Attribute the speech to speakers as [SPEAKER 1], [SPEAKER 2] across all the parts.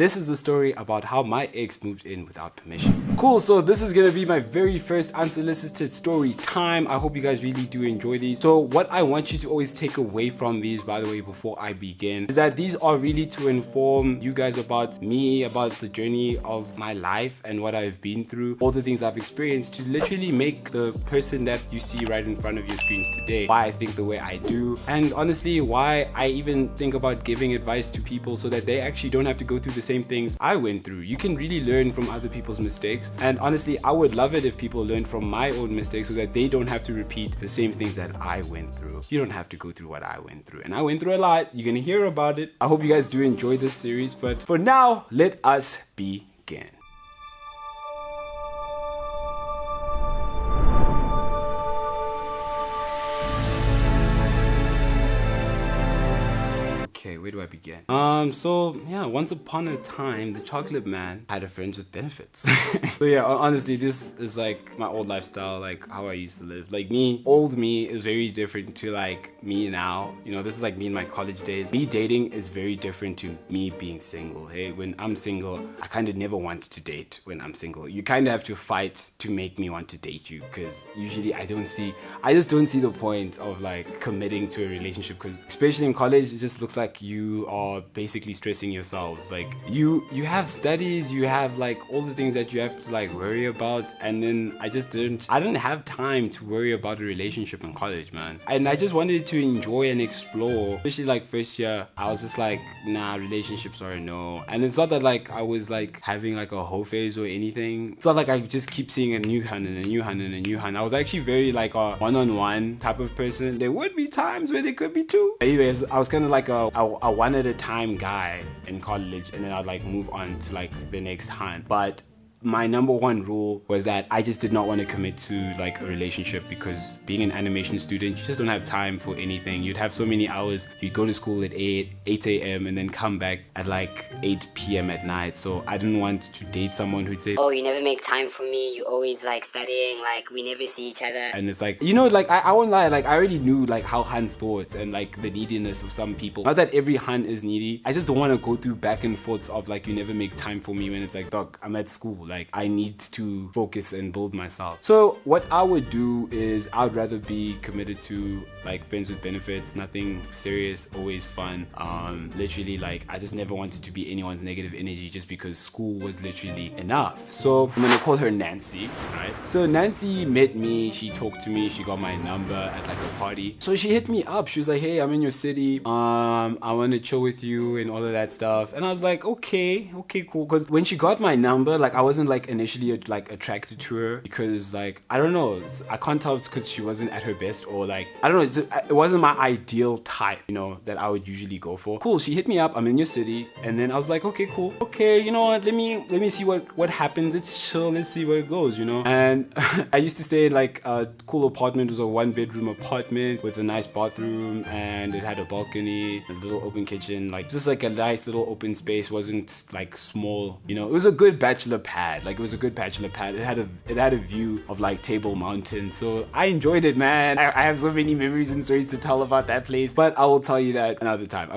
[SPEAKER 1] This is the story about how my ex moved in without permission. Cool, so this is gonna be my very first unsolicited story time. I hope you guys really do enjoy these. So what I want you to always take away from these, by the way, before I begin, is that these are really to inform you guys about me, about the journey of my life and what I've been through, all the things I've experienced, to literally make the person that you see right in front of your screens today why I think the way I do, and honestly why I even think about giving advice to people so that they actually don't have to go through the same things I went through. You can really learn from other people's mistakes, and honestly I would love it if people learn from my own mistakes so that they don't have to repeat the same things that I went through. You don't have to go through what I went through, and I went through a lot. You're gonna hear about it. I hope you guys do enjoy this series, but for now, let us begin. Okay, where do I begin? So yeah, once upon a time, the chocolate man had a friend with benefits. So yeah, honestly, this is like my old lifestyle, like how I used to live. Like old me is very different to like me now. You know, this is like me in my college days. Me dating is very different to me being single. Hey, when I'm single, I kind of never want to date when I'm single. You kind of have to fight to make me want to date you, because usually I just don't see the point of like committing to a relationship, because especially in college, it just looks like you are basically stressing yourselves. Like you have studies, you have like all the things that you have to like worry about, and then I didn't have time to worry about a relationship in college, man. And I just wanted to enjoy and explore, especially like first year. I was just like, nah, relationships are a no. And it's not that like I was like having like a whole phase or anything. It's not like I just keep seeing a new hun and a new hun and a new hun. I was actually very like a one-on-one type of person. There would be times where there could be two. Anyways, I was kind of like a one at a time guy in college, and then I'd like move on to like the next hunt. But my number one rule was that I just did not want to commit to like a relationship, because being an animation student, you just don't have time for anything. You'd have so many hours. You'd go to school at 8 a.m. and then come back at like 8 p.m. at night. So I didn't want to date someone who'd say,
[SPEAKER 2] oh, you never make time for me, you always like studying, like we never see each other.
[SPEAKER 1] And it's like, you know, like I won't lie, like I already knew like how Han thought and like the neediness of some people. Not that every Han is needy. I just don't want to go through back and forth of like, you never make time for me, when it's like, dog, I'm at school. Like I need to focus and build myself. So what I would do is I would rather be committed to like friends with benefits, nothing serious, always fun. Literally like I just never wanted to be anyone's negative energy, just because school was literally enough. So I'm gonna call her Nancy, right? So Nancy met me, she talked to me, she got my number at like a party. So she hit me up, she was like, hey, I'm in your city, I want to chill with you and all of that stuff. And I was like, okay, cool. Because when she got my number, like I wasn't like initially like attracted to her, because like I don't know, I can't tell if it's because she wasn't at her best, or like I don't know, it wasn't my ideal type, you know, that I would usually go for. Cool, she hit me up, I'm in your city. And then I was like, okay, cool, okay, you know what, let me see what happens. It's chill, let's see where it goes, you know. And I used to stay in like a cool apartment. It was a 1-bedroom apartment with a nice bathroom, and it had a balcony, a little open kitchen, like just like a nice little open space. Wasn't like small, you know. It was a good bachelor pad. Like it was a good bachelor pad. It had a view of like Table Mountain, so I enjoyed it, man. I have so many memories and stories to tell about that place, but I will tell you that another time.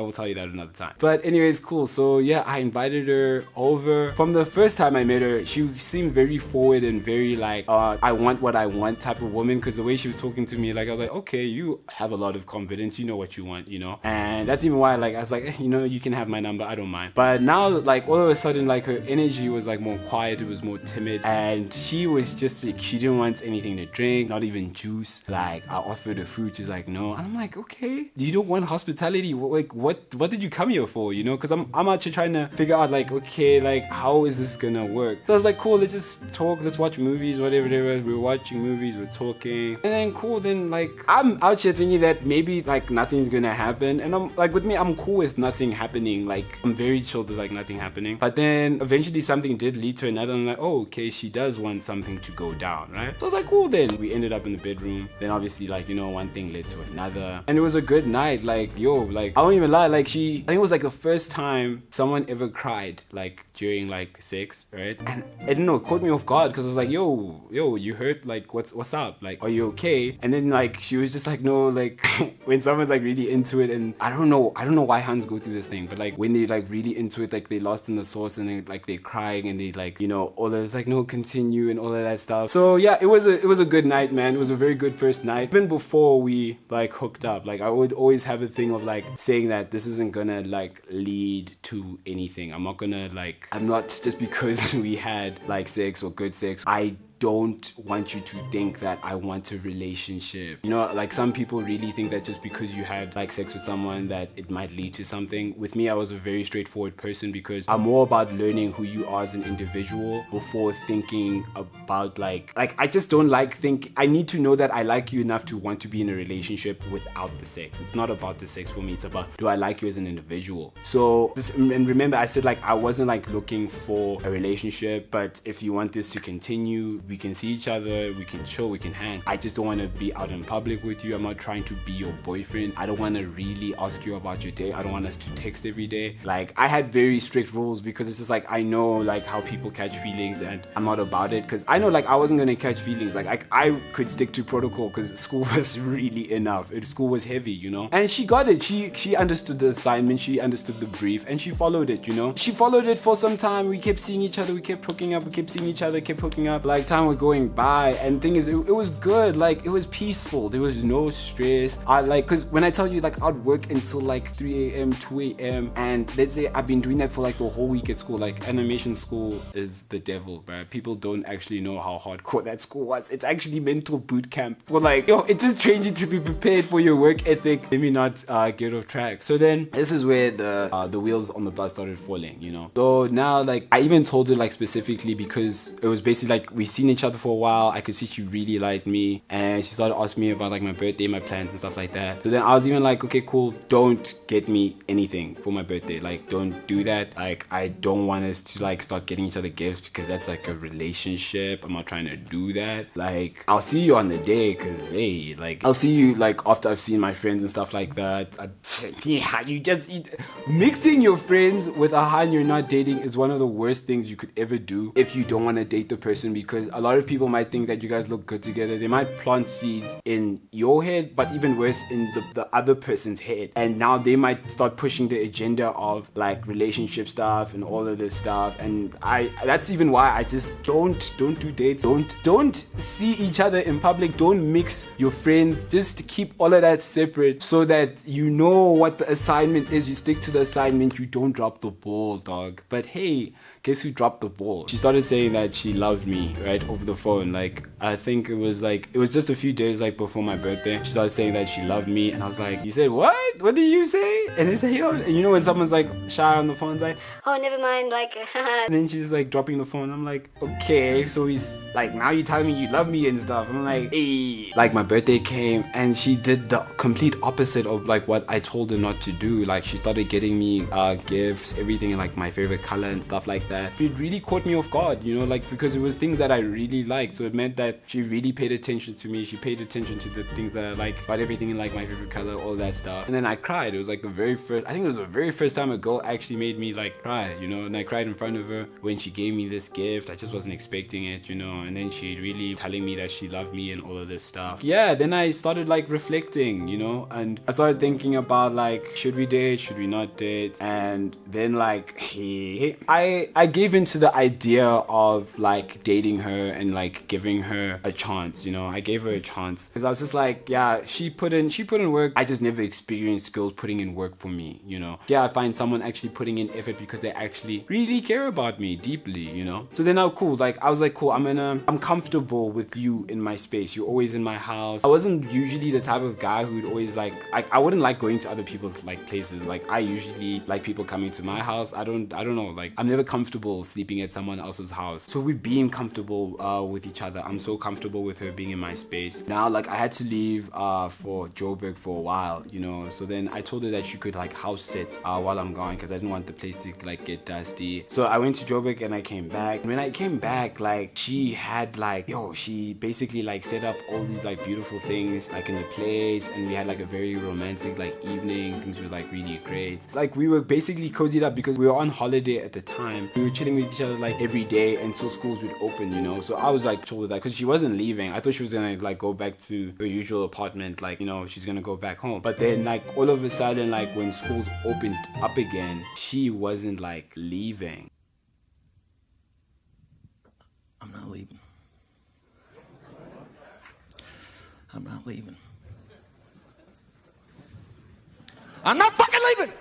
[SPEAKER 1] But anyways, cool. So yeah, I invited her over. From the first time I met her, she seemed very forward and very like I want what I want type of woman, because the way she was talking to me, like I was like, okay, you have a lot of confidence, you know what you want, you know. And that's even why like I was like, you know, you can have my number, I don't mind. But now like all of a sudden, like her energy was like more quiet, it was more timid, and she was just like, she didn't want anything to drink, not even juice. Like I offered her food, she's like, no. And I'm like, okay, you don't want hospitality, like what did you come here for, you know? Because I'm actually trying to figure out like, okay, like how is this gonna work? So I was like, cool, let's just talk, let's watch movies, whatever they were. We're watching movies, we're talking, and then cool, then like I'm out here thinking that maybe like nothing's gonna happen, and I'm like, with me, I'm cool with nothing happening. Like I'm very chilled with like nothing happening. But then eventually something did lead to another. I'm like, oh, okay, she does want something to go down, right? So I was like, cool then. We ended up in the bedroom. Then obviously, like, you know, one thing led to another. And it was a good night. Like, yo, like, I won't even lie. Like, I think it was like the first time someone ever cried, like, during like sex, right? And I don't know, it caught me off guard because I was like, yo, you hurt? Like, what's up? Like, are you okay? And then like, she was just like, no, like, when someone's like really into it, and I don't know why Hans go through this thing, but like when they like really into it, like they lost in the sauce and then like they're crying and they like, you know, all of it's like, no, continue and all of that stuff. So yeah, it was a good night, man. It was a very good first night. Even before we like hooked up, like I would always have a thing of like saying that this isn't gonna like lead to anything. I'm not just because we had like sex or good sex, I don't want you to think that I want a relationship. You know, like some people really think that just because you had like sex with someone that it might lead to something. With me, I was a very straightforward person because I'm more about learning who you are as an individual before thinking about like I just don't I need to know that I like you enough to want to be in a relationship without the sex. It's not about the sex for me. It's about, do I like you as an individual? So, and remember I said like I wasn't like looking for a relationship, but if you want this to continue, we can see each other, we can chill, we can hang. I just don't want to be out in public with you. I'm not trying to be your boyfriend. I don't want to really ask you about your day. I don't want us to text every day. Like, I had very strict rules because it's just like, I know like how people catch feelings and I'm not about it because I know like I wasn't going to catch feelings. Like I could stick to protocol because school was really enough. School was heavy, you know? And she got it. She understood the assignment. She understood the brief and she followed it, you know? She followed it for some time. We kept seeing each other. We kept hooking up. We kept seeing each other, kept hooking up. Like, time was going by, and thing is, it was good. Like, it was peaceful. There was no stress. Because when I tell you, like, I'd work until like 3 a.m., 2 a.m., and let's say I've been doing that for like the whole week at school. Like, animation school is the devil, bro. People don't actually know how hardcore that school was. It's actually mental boot camp. But like, yo, it just trains you to be prepared for your work ethic. Let me not get off track. So then, this is where the wheels on the bus started falling, you know? So now, like, I even told her, like, specifically because it was basically like, we've seen each other for a while. I could see she really liked me, and she started asking me about like my birthday, my plans and stuff like that. So then I was even like, okay, cool, don't get me anything for my birthday. Like, don't do that. Like, I don't want us to like start getting each other gifts because that's like a relationship. I'm not trying to do that. Like, I'll see you on the day because, hey, like, I'll see you like after I've seen my friends and stuff like that. Yeah, mixing your friends with a Han you're not dating is one of the worst things you could ever do if you don't want to date the person, because a lot of people might think that you guys look good together. They might plant seeds in your head, but even worse, in the other person's head, and now they might start pushing the agenda of like relationship stuff and all of this stuff. And that's even why I just don't do dates. Don't see each other in public. Don't mix your friends. Just keep all of that separate so that you know what the assignment is. You stick to the assignment. You don't drop the ball, dog. But hey, guess who dropped the ball? She started saying that she loved me right over the phone. Like, I think it was just a few days like before my birthday. She started saying that she loved me, and I was like, you said what? What did you say? And they say, yo, and you know when someone's like shy on the phone, it's like,
[SPEAKER 2] oh, never mind, like,
[SPEAKER 1] and then she's like dropping the phone. I'm like, okay, so he's like, now you're telling me you love me and stuff. I'm like, hey. Like, my birthday came and she did the complete opposite of like what I told her not to do. Like, she started getting me gifts, everything in like my favorite color and stuff like that. It really caught me off guard, you know, like, because it was things that I really liked. So it meant that she really paid attention to me. She paid attention to the things that I like, about everything in like my favorite color, all that stuff. And then I cried. It was like the very first time a girl actually made me like cry, you know. And I cried in front of her when she gave me this gift. I just wasn't expecting it, you know. And then she really telling me that she loved me and all of this stuff. Yeah, then I started like reflecting, you know, and I started thinking about like, should we date, should we not date? And then like I gave into the idea of like dating her and like giving her a chance, you know. I gave her a chance because I was just like, yeah, she put in work. I just never experienced girls putting in work for me, you know. Yeah, I find someone actually putting in effort because they actually really care about me deeply, you know. So then I was like, cool, I'm comfortable with you in my space. You're always in my house. I wasn't usually the type of guy who would always like I wouldn't like going to other people's like places. Like, I usually like people coming to my house. I don't know, like, I'm never comfortable sleeping at someone else's house. So we've been comfortable with each other. I'm so comfortable with her being in my space. Now, like, I had to leave for Joburg for a while, you know. So then I told her that she could like house sit while I'm gone, because I didn't want the place to like get dusty. So I went to Joburg and I came back. When I came back, like, she had like, she basically like set up all these like beautiful things like in the place, and we had like a very romantic like evening. Things were like really great. Like, we were basically cozied up because we were on holiday at the time. We were chilling with each other like every day until schools would open, you know. So I was like chill with that because she wasn't leaving. I thought she was gonna like go back to her usual apartment, like, you know, she's gonna go back home. But then like all of a sudden, like when schools opened up again, she wasn't like leaving.
[SPEAKER 3] I'm not leaving. I'm not leaving. I'm not fucking leaving!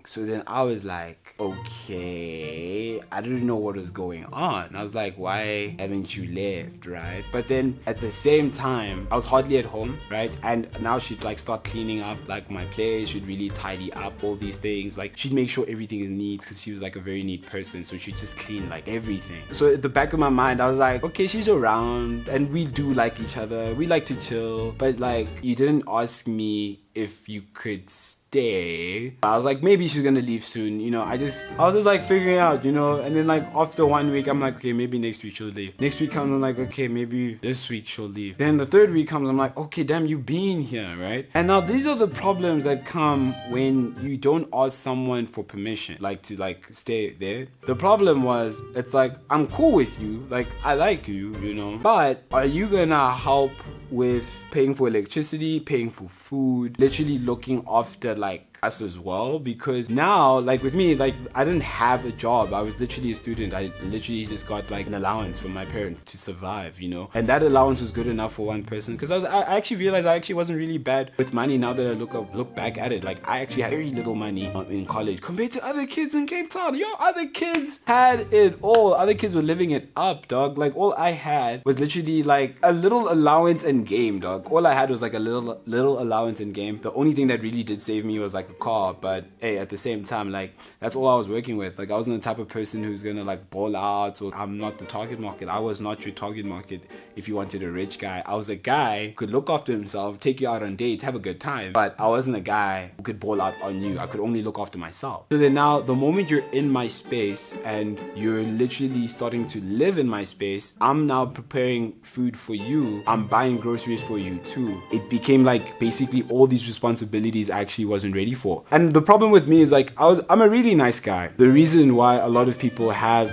[SPEAKER 1] So then I was like, okay, I didn't know what was going on. I was like, why haven't you left, right? But then at the same time, I was hardly at home, right? And now she'd like start cleaning up like my place. She'd really tidy up all these things. Like, she'd make sure everything is neat because she was like a very neat person. So she'd just clean like everything. So at the back of my mind, I was like, okay, she's around and we do like each other. We like to chill. But like, you didn't ask me if you could stay. I was like, maybe she's gonna leave soon, you know. I was just like figuring out, you know. And then like after 1 week, I'm like, okay, maybe next week she'll leave. Next week comes, I'm like, okay, maybe this week she'll leave. Then the third week comes, I'm like, okay, damn, you being here, right? And now these are the problems that come when you don't ask someone for permission, like to like stay there. The problem was, it's like, I'm cool with you, like I like you, you know, but are you gonna help with paying for electricity, paying for food, literally looking after like us as well? Because now, like with me, like I didn't have a job. I was literally a student. I literally just got like an allowance from my parents to survive, you know. And that allowance was good enough for one person, because I actually realized I actually wasn't really bad with money. Now that I look back at it, like I actually had very little money in college compared to other kids in Cape Town. Yo, other kids had it all. Other kids were living it up, dog. Like all I had was literally like a little allowance in game, dog. All I had was like a little allowance in game. The only thing that really did save me was like a car, but hey, at the same time, like that's all I was working with. Like I wasn't the type of person who's gonna like ball out, or I'm not the target market. I was not your target market. If you wanted a rich guy, I was a guy who could look after himself, take you out on dates, have a good time, but I wasn't a guy who could ball out on you. I could only look after myself. So then now, the moment you're in my space and you're literally starting to live in my space, I'm now preparing food for you. I'm buying groceries for you too. It became like basically all these responsibilities I actually wasn't ready for. And the problem with me is like I'm a really nice guy. The reason why a lot of people have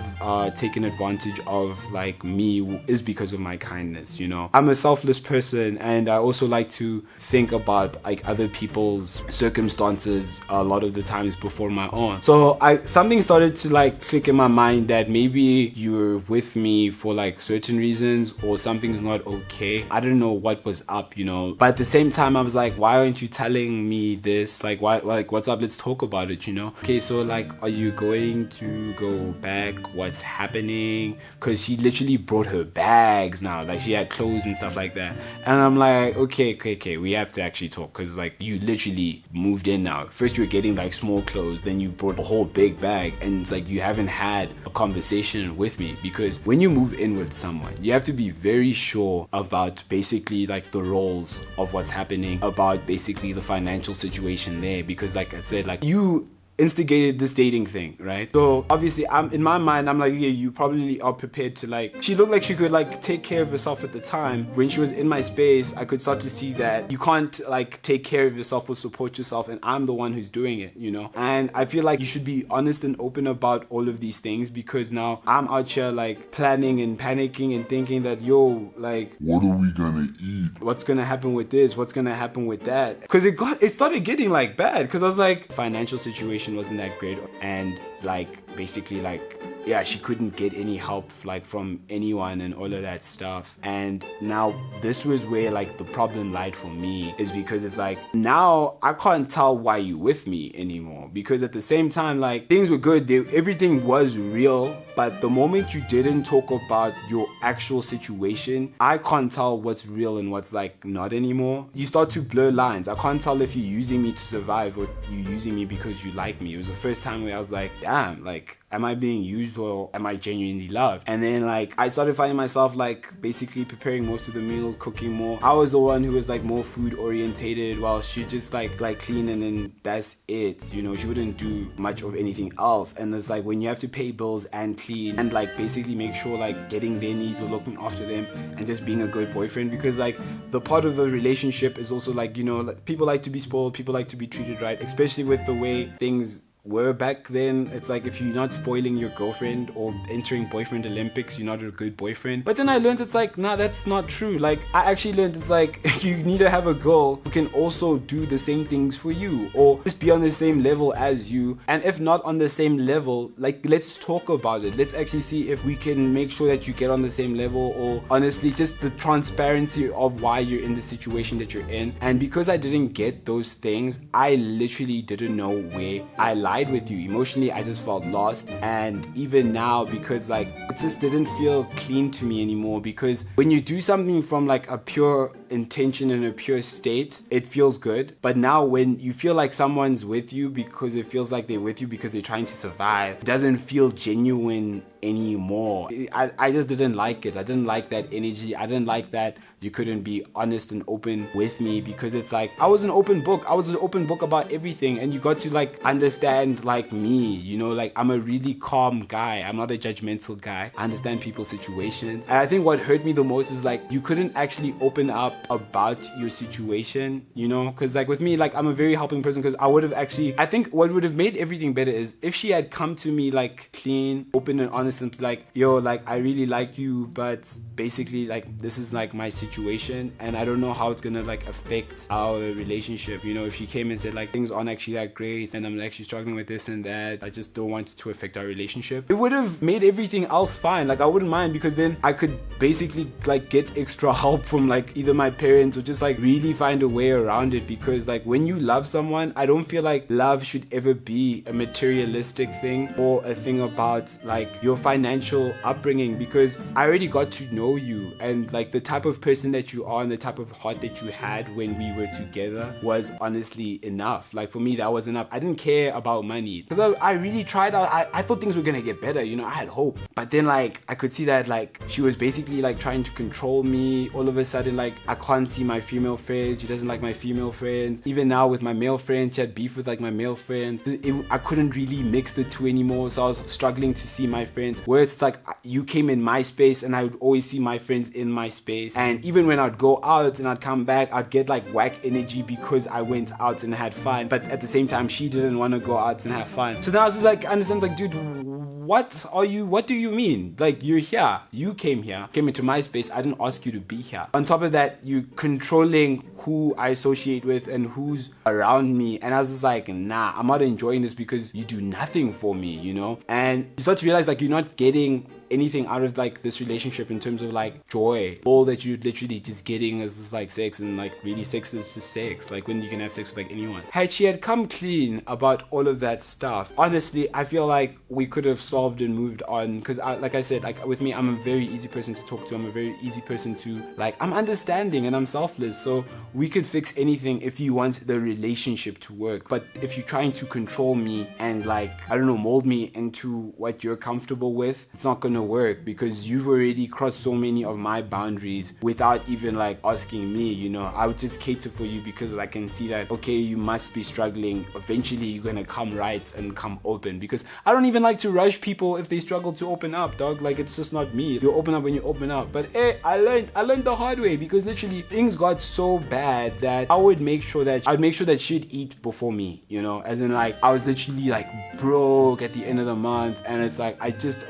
[SPEAKER 1] taken advantage of like me is because of my kindness, you know. I'm a selfless person, and I also like to think about like other people's circumstances a lot of the times before my own. So something started to like click in my mind that maybe you're with me for like certain reasons, or something's not okay. I don't know what was up, you know. But at the same time, I was like, why aren't you telling me this? Like, why? Like, what's up? Let's talk about it, you know. Okay, so like, are you going to go back? What's happening? Because she literally brought her bags now. Like, she had clothes and stuff like that. And I'm like, okay, we have to actually talk, because like you literally moved in now. First you were getting like small clothes, then you brought a whole big bag, and it's like you haven't had a conversation with me. Because when you move in with someone, you have to be very sure about basically like the roles of what's happening, about basically the financial situation there. Because like I said, like you instigated this dating thing, right? So obviously I'm in my mind, I'm like, yeah, you probably are prepared to like, she looked like she could like take care of herself at the time. When she was in my space, I could start to see that you can't like take care of yourself or support yourself, and I'm the one who's doing it, you know. And I feel like you should be honest and open about all of these things, because now I'm out here like planning and panicking and thinking that, yo, like,
[SPEAKER 4] what are we gonna eat?
[SPEAKER 1] What's gonna happen with this? What's gonna happen with that? Because it started getting like bad, because I was like, financial situation wasn't that great, and like basically like, yeah, she couldn't get any help like from anyone and all of that stuff. And now this was where like the problem lied for me, is because it's like, now I can't tell why you with me anymore, because at the same time, like, things were good, everything was real, but the moment you didn't talk about your actual situation, I can't tell what's real and what's like not anymore. You start to blur lines. I can't tell if you're using me to survive or you're using me because you like me. It was the first time where I was like, damn, like am I being used or am I genuinely loved? And then like I started finding myself like basically preparing most of the meals, cooking more. I was the one who was like more food orientated, while she just like clean and then that's it. You know, she wouldn't do much of anything else. And it's like when you have to pay bills and clean and like basically make sure like getting their needs or looking after them and just being a good boyfriend, because like the part of a relationship is also like, you know, like, people like to be spoiled, people like to be treated right, especially with the way things were back then. It's like if you're not spoiling your girlfriend or entering boyfriend Olympics, you're not a good boyfriend. But then I learned it's like, nah, that's not true. Like I actually learned it's like you need to have a girl who can also do the same things for you or just be on the same level as you. And if not on the same level, like let's talk about it. Let's actually see if we can make sure that you get on the same level, or honestly just the transparency of why you're in the situation that you're in. And because I didn't get those things, I literally didn't know where I lied with you. Emotionally, I just felt lost. And even now, because like it just didn't feel clean to me anymore, because when you do something from like a pure intention and a pure state, it feels good. But now when you feel like someone's with you because it feels like they're with you because they're trying to survive, it doesn't feel genuine anymore. I just didn't like it. I didn't like that energy. I didn't like that you couldn't be honest and open with me, because it's like I was an open book. I was an open book about everything, and you got to like understand like me, you know, like I'm a really calm guy. I'm not a judgmental guy. I understand people's situations. And I think what hurt me the most is like you couldn't actually open up about your situation, you know, because like with me, like I'm a very helping person, because I think what would have made everything better is if she had come to me like clean, open and honest, and like, yo, like I really like you, but basically like this is like my situation and I don't know how it's gonna like affect our relationship. You know, if she came and said like things aren't actually that great and I'm actually struggling with this and that, I just don't want it to affect our relationship, it would have made everything else fine. Like I wouldn't mind, because then I could basically like get extra help from like either my parents or just like really find a way around it. Because like when you love someone, I don't feel like love should ever be a materialistic thing or a thing about like your financial upbringing, because I already got to know you, and like the type of person that you are and the type of heart that you had when we were together was honestly enough. Like for me, that was enough. I didn't care about money, because I really tried. I thought things were gonna get better, you know, I had hope. But then like I could see that like she was basically like trying to control me. All of a sudden, like I can't see my female friends. She doesn't like my female friends. Even now with my male friends, she had beef with like my male friends. I couldn't really mix the two anymore, so I was struggling to see my friends, where it's like you came in my space and I would always see my friends in my space. And even when I'd go out and I'd come back, I'd get like whack energy because I went out and had fun, but at the same time she didn't want to go out and have fun. So now I was just like, I understand, like, dude, what do you mean? Like, you're here, you came into my space, I didn't ask you to be here. On top of that, you controlling who I associate with and who's around me. And I was just like, nah, I'm not enjoying this because you do nothing for me, you know? And you start to realize like you're not getting anything out of like this relationship in terms of like joy. All that you're literally just getting is just like sex, and like really sex is just sex, like when you can have sex with like anyone. Had she had come clean about all of that stuff, honestly I feel like we could have solved and moved on. Because like I said, like with me, I'm a very easy person to talk to. I'm a very easy person to like, I'm understanding and I'm selfless, so we could fix anything if you want the relationship to work. But if you're trying to control me and like, I don't know, mold me into what you're comfortable with, it's not gonna work, because you've already crossed so many of my boundaries without even like asking me, you know. I would just cater for you because I can see that, okay, you must be struggling. Eventually you're gonna come right and come open, because I don't even like to rush people if they struggle to open up, dog. Like, it's just not me. You open up when you open up. But hey, I learned the hard way, because literally things got so bad that I would make sure that she'd eat before me, you know, as in like I was literally like broke at the end of the month. And it's like I just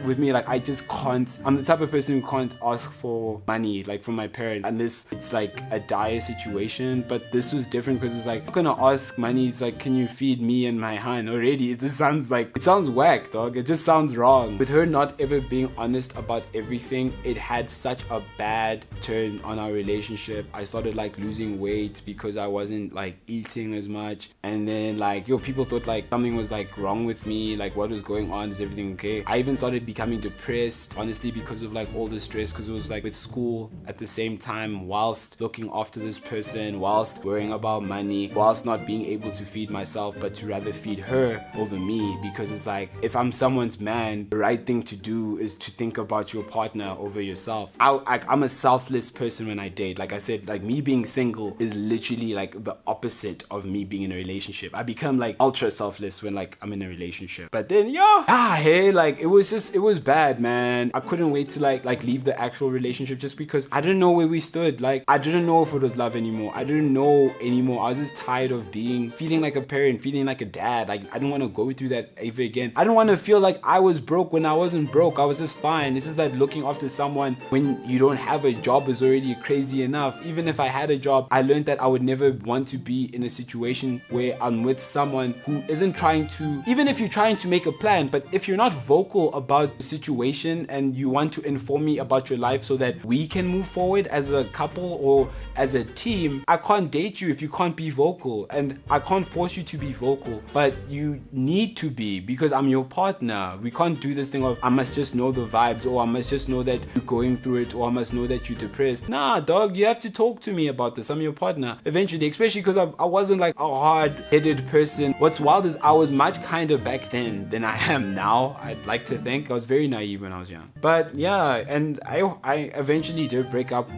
[SPEAKER 1] can't, I'm the type of person who can't ask for money like from my parents unless it's like a dire situation. But this was different, because it's like, I'm not gonna ask money. It's like, can you feed me and my hand already? It sounds whack, dog. It just sounds wrong. With her not ever being honest about everything, it had such a bad turn on our relationship. I started like losing weight because I wasn't like eating as much, and then like, people thought like something was like wrong with me, like what was going on, is everything okay? I even started becoming depressed. depressed, honestly, because of like all the stress, because it was like with school at the same time, whilst looking after this person, whilst worrying about money, whilst not being able to feed myself, but to rather feed her over me. Because it's like, if I'm someone's man, the right thing to do is to think about your partner over yourself. I'm a selfless person when I date. Like I said, like me being single is literally like the opposite of me being in a relationship. I become like ultra selfless when like I'm in a relationship. But then hey, like it was bad, man. I couldn't wait to like leave the actual relationship just because I didn't know where we stood. Like I didn't know if it was love anymore. I didn't know anymore. I was just tired of feeling like a parent, feeling like a dad. Like I didn't want to go through that ever again. I didn't want to feel like I was broke when I wasn't broke. I was just fine. It's just that looking after someone when you don't have a job is already crazy enough. Even if I had a job, I learned that I would never want to be in a situation where I'm with someone who isn't trying to, even if you're trying to make a plan, but if you're not vocal about the situation and you want to inform me about your life so that we can move forward as a couple or as a team, I can't date you if you can't be vocal, and I can't force you to be vocal, but you need to be, because I'm your partner. We can't do this thing of I must just know the vibes, or I must just know that you're going through it, or I must know that you're depressed. Nah, dog, you have to talk to me about this. I'm your partner eventually, especially because I wasn't like a hard-headed person. What's wild is I was much kinder back then than I am now. I'd like to think I was very naive when I was young. But yeah, and I eventually did break up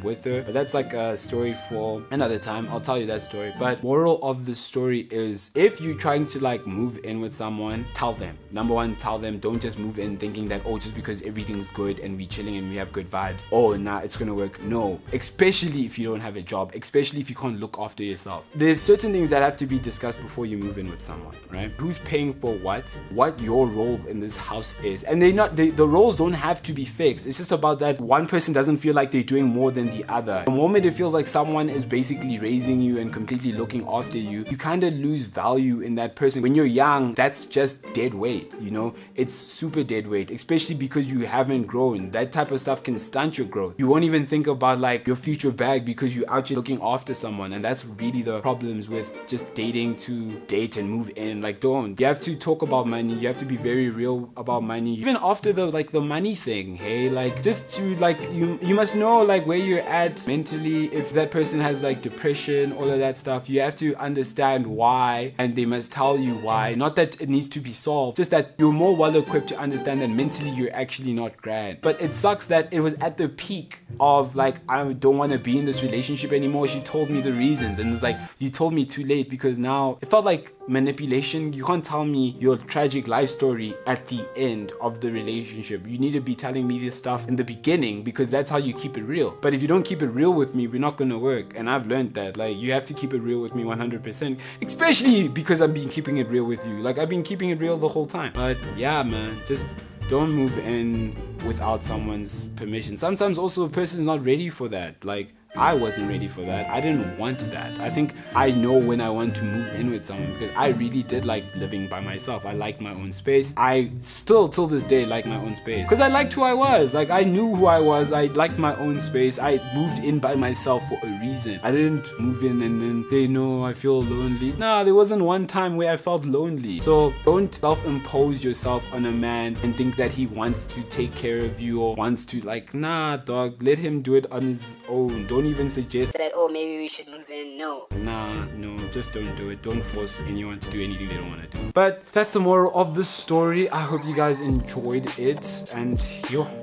[SPEAKER 1] with her, but that's like a story for another time. I'll tell you that story. But moral of the story is, if you're trying to like move in with someone, tell them. Number one, tell them. Don't just move in thinking that, oh, just because everything's good and we chilling and we have good vibes, oh, nah, it's gonna work. No, especially if you don't have a job, especially if you can't look after yourself. There's certain things that have to be discussed before you move in with someone, right? Who's paying for what your role in this house is, and the roles don't have to be fixed. It's just about that one person doesn't feel like they're doing more than the other. The moment it feels like someone is basically raising you and completely looking after you, you kind of lose value in that person. When you're young, that's just dead weight, you know? It's super dead weight, especially because you haven't grown. That type of stuff can stunt your growth. You won't even think about like your future bag because you're out here looking after someone, and that's really the problems with just dating to date and move in. Like, don't. You have to talk about money. You have to be very real about money, even after the money thing. Hey, like, just to like, you must know like where you're at mentally. If that person has like depression, all of that stuff, you have to understand why, and they must tell you why. Not that it needs to be solved, just that you're more well equipped to understand that mentally you're actually not grand. But it sucks that it was at the peak of like, I don't want to be in this relationship anymore. She told me the reasons, and it's like, you told me too late, because now it felt like manipulation. You can't tell me your tragic life story at the end of the relationship. You need to be telling me this stuff in the beginning, because that's how you keep it real. But if you don't keep it real with me, we're not gonna work. And I've learned that like, you have to keep it real with me 100%, especially because I've been keeping it real with you. Like, I've been keeping it real the whole time. But yeah, man, just don't move in without someone's permission. Sometimes also a person's not ready for that. Like, I wasn't ready for that. I didn't want that. I think I know when I want to move in with someone, because I really did like living by myself. I liked my own space. I still, till this day, like my own space, because I liked who I was. Like, I knew who I was. I liked my own space. I moved in by myself for a reason. I didn't move in and then they know I feel lonely. Nah, there wasn't one time where I felt lonely. So don't self-impose yourself on a man and think that he wants to take care of you or wants to like, nah, dog, let him do it on his own. Don't even suggest
[SPEAKER 2] that, oh, maybe we should move in. No.
[SPEAKER 1] Nah, no, just don't do it. Don't force anyone to do anything they don't want to do. But that's the moral of the story. I hope you guys enjoyed it, and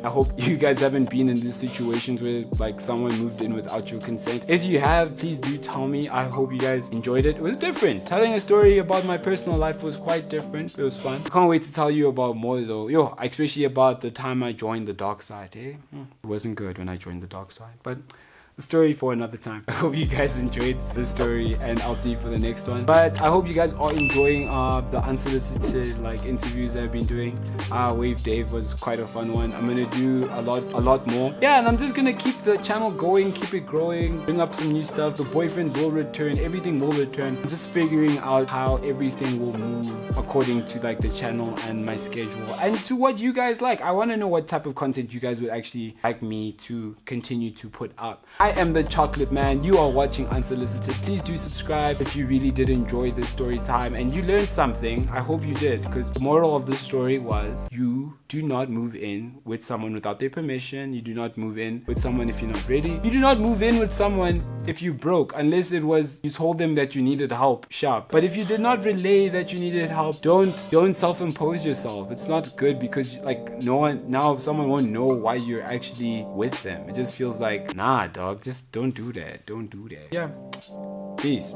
[SPEAKER 1] I hope you guys haven't been in these situations where like someone moved in without your consent. If you have, please do tell me. I hope you guys enjoyed it. It was different. Telling a story about my personal life was quite different. It was fun. I can't wait to tell you about more though. Especially about the time I joined the dark side. It wasn't good when I joined the dark side, but the story for another time. I hope you guys enjoyed the story, and I'll see you for the next one. But I hope you guys are enjoying the unsolicited like interviews I've been doing. Wave Dave was quite a fun one. I'm gonna do a lot more. Yeah, and I'm just gonna keep the channel going, keep it growing, bring up some new stuff. The boyfriends will return, everything will return. I'm just figuring out how everything will move according to like the channel and my schedule and to what you guys like. I want to know what type of content you guys would actually like me to continue to put up. I am the Chocolate Man. You are watching Unsolicited. Please do subscribe if you really did enjoy this story time and you learned something. I hope you did, because the moral of the story was you do not move in with someone without their permission. You do not move in with someone if you're not ready. You do not move in with someone if you broke, unless it was you told them that you needed help, sharp. But if you did not relay that you needed help, don't self-impose yourself. It's not good, because like someone won't know why you're actually with them. It just feels like, nah, dog, just don't do that. Don't do that. Yeah. Peace.